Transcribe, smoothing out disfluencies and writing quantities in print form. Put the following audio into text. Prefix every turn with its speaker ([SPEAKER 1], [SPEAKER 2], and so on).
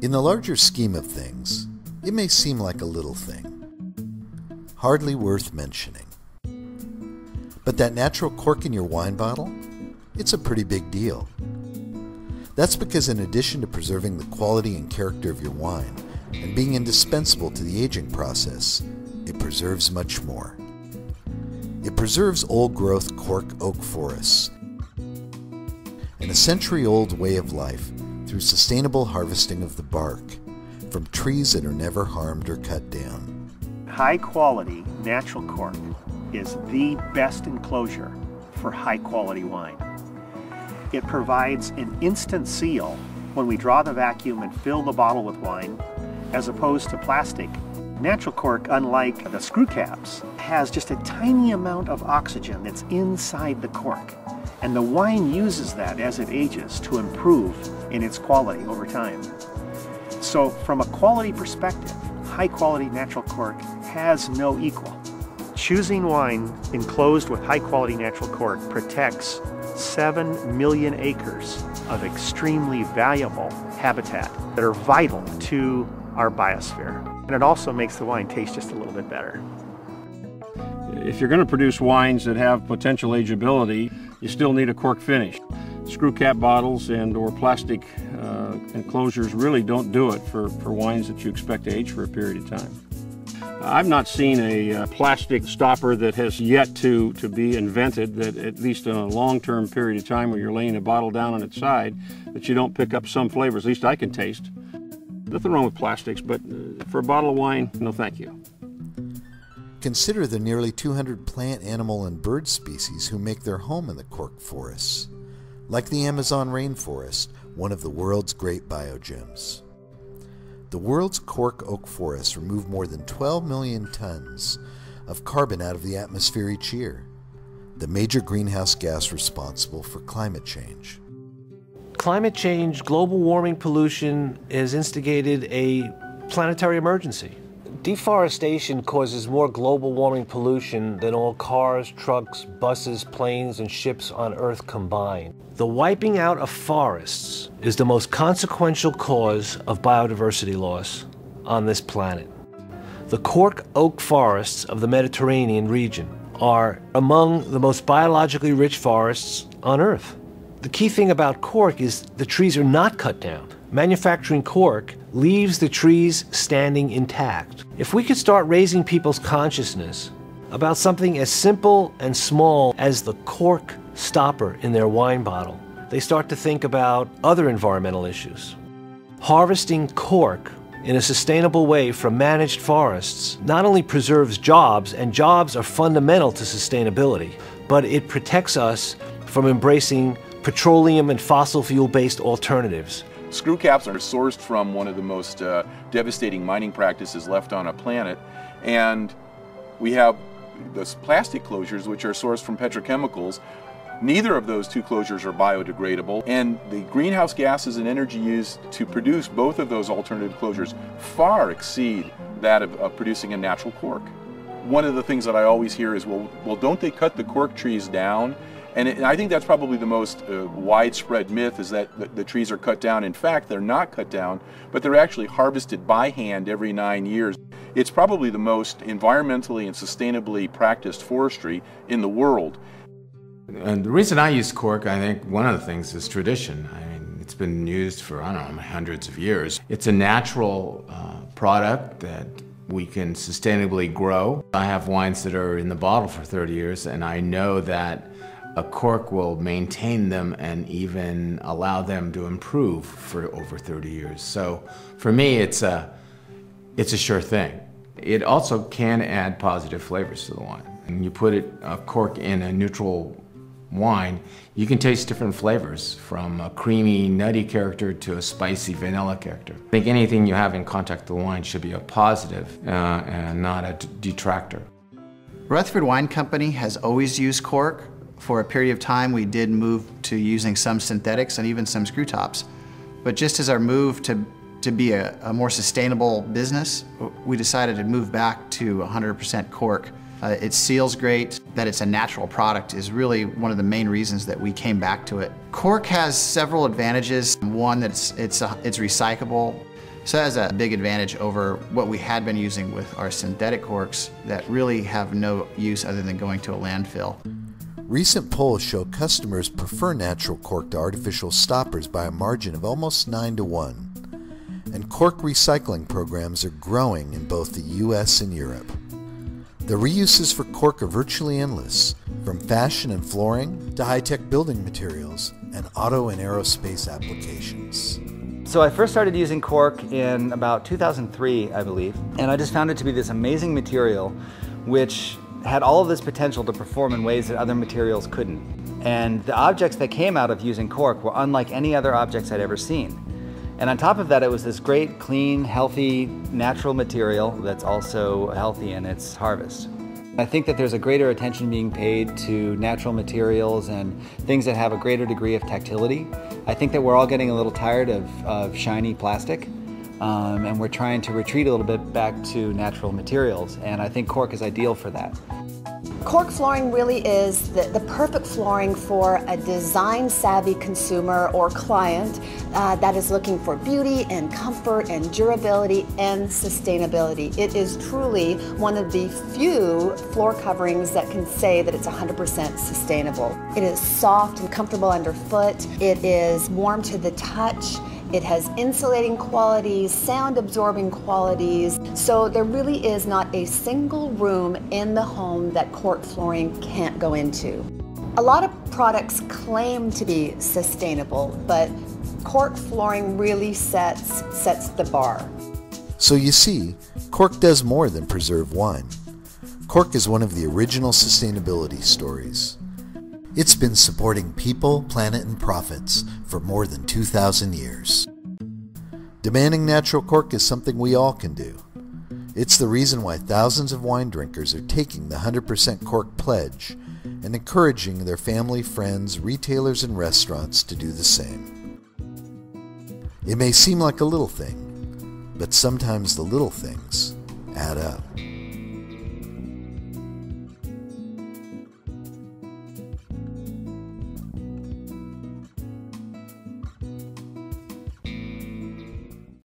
[SPEAKER 1] In the larger scheme of things, it may seem like a little thing, hardly worth mentioning. But that natural cork in your wine bottle, it's a pretty big deal. That's because in addition to preserving the quality and character of your wine and being indispensable to the aging process, it preserves much more. It preserves old-growth cork oak forests, and a century-old way of life through sustainable harvesting of the bark from trees that are never harmed or cut down.
[SPEAKER 2] High-quality natural cork is the best enclosure for high-quality wine. It provides an instant seal when we draw the vacuum and fill the bottle with wine, as opposed to plastic. Natural cork, unlike the screw caps, has just a tiny amount of oxygen that's inside the cork. And the wine uses that as it ages to improve in its quality over time. So from a quality perspective, high quality natural cork has no equal. Choosing wine enclosed with high quality natural cork protects 7 million acres of extremely valuable habitat that are vital to our biosphere. And it also makes the wine taste just a little bit better.
[SPEAKER 3] If you're going to produce wines that have potential ageability, you still need a cork finish. Screw cap bottles and or plastic enclosures really don't do it for wines that you expect to age for a period of time. I've not seen a plastic stopper that has yet to be invented that, at least in a long-term period of time where you're laying a bottle down on its side, that you don't pick up some flavors, at least I can taste. Nothing wrong with plastics, but for a bottle of wine, no thank you.
[SPEAKER 1] Consider the nearly 200 plant, animal, and bird species who make their home in the cork forests, like the Amazon rainforest, one of the world's great biogems. The world's cork oak forests remove more than 12 million tons of carbon out of the atmosphere each year, the major greenhouse gas responsible for climate change.
[SPEAKER 4] Climate change, global warming, pollution has instigated a planetary emergency. Deforestation causes more global warming pollution than all cars, trucks, buses, planes, and ships on Earth combined. The wiping out of forests is the most consequential cause of biodiversity loss on this planet. The cork oak forests of the Mediterranean region are among the most biologically rich forests on Earth. The key thing about cork is the trees are not cut down. Manufacturing cork leaves the trees standing intact. If we could start raising people's consciousness about something as simple and small as the cork stopper in their wine bottle, they start to think about other environmental issues. Harvesting cork in a sustainable way from managed forests not only preserves jobs, and jobs are fundamental to sustainability, but it protects us from embracing petroleum and fossil fuel-based alternatives.
[SPEAKER 5] Screw caps are sourced from one of the most devastating mining practices left on a planet, and we have those plastic closures which are sourced from petrochemicals. Neither of those two closures are biodegradable, and the greenhouse gases and energy used to produce both of those alternative closures far exceed that of producing a natural cork. One of the things that I always hear is, well, don't they cut the cork trees down? And I think that's probably the most widespread myth, is that the trees are cut down. In fact, they're not cut down, but they're actually harvested by hand every 9 years. It's probably the most environmentally and sustainably practiced forestry in the world.
[SPEAKER 6] And the reason I use cork, I think one of the things is tradition. I mean, it's been used for, I don't know, hundreds of years. It's a natural product that we can sustainably grow. I have wines that are in the bottle for 30 years, and I know that a cork will maintain them and even allow them to improve for over 30 years. So for me, it's a sure thing. It also can add positive flavors to the wine. When you put a cork in a neutral wine, you can taste different flavors, from a creamy, nutty character to a spicy vanilla character. I think anything you have in contact with the wine should be a positive and not a detractor.
[SPEAKER 7] Rutherford Wine Company has always used cork. For a period of time, we did move to using some synthetics and even some screw tops. But just as our move to be a more sustainable business, we decided to move back to 100% cork. It seals great. That it's a natural product is really one of the main reasons that we came back to it. Cork has several advantages. One, that it's recyclable. So that has a big advantage over what we had been using with our synthetic corks that really have no use other than going to a landfill.
[SPEAKER 1] Recent polls show customers prefer natural cork to artificial stoppers by a margin of almost 9-1. And cork recycling programs are growing in both the US and Europe. The reuses for cork are virtually endless, from fashion and flooring to high-tech building materials and auto and aerospace applications.
[SPEAKER 8] So I first started using cork in about 2003, I believe, and I just found it to be this amazing material which had all of this potential to perform in ways that other materials couldn't. And the objects that came out of using cork were unlike any other objects I'd ever seen. And on top of that, it was this great, clean, healthy, natural material that's also healthy in its harvest. I think that there's a greater attention being paid to natural materials and things that have a greater degree of tactility. I think that we're all getting a little tired of shiny plastic, and we're trying to retreat a little bit back to natural materials, and I think cork is ideal for that.
[SPEAKER 9] Cork flooring really is the perfect flooring for a design-savvy consumer or client that is looking for beauty and comfort and durability and sustainability. It is truly one of the few floor coverings that can say that it's 100% sustainable. It is soft and comfortable underfoot. It is warm to the touch. It has insulating qualities, sound absorbing qualities, so there really is not a single room in the home that cork flooring can't go into. A lot of products claim to be sustainable, but cork flooring really sets the bar.
[SPEAKER 1] So you see, cork does more than preserve wine. Cork is one of the original sustainability stories. It's been supporting people, planet, and profits for more than 2,000 years. Demanding natural cork is something we all can do. It's the reason why thousands of wine drinkers are taking the 100% cork pledge and encouraging their family, friends, retailers, and restaurants to do the same. It may seem like a little thing, but sometimes the little things add up.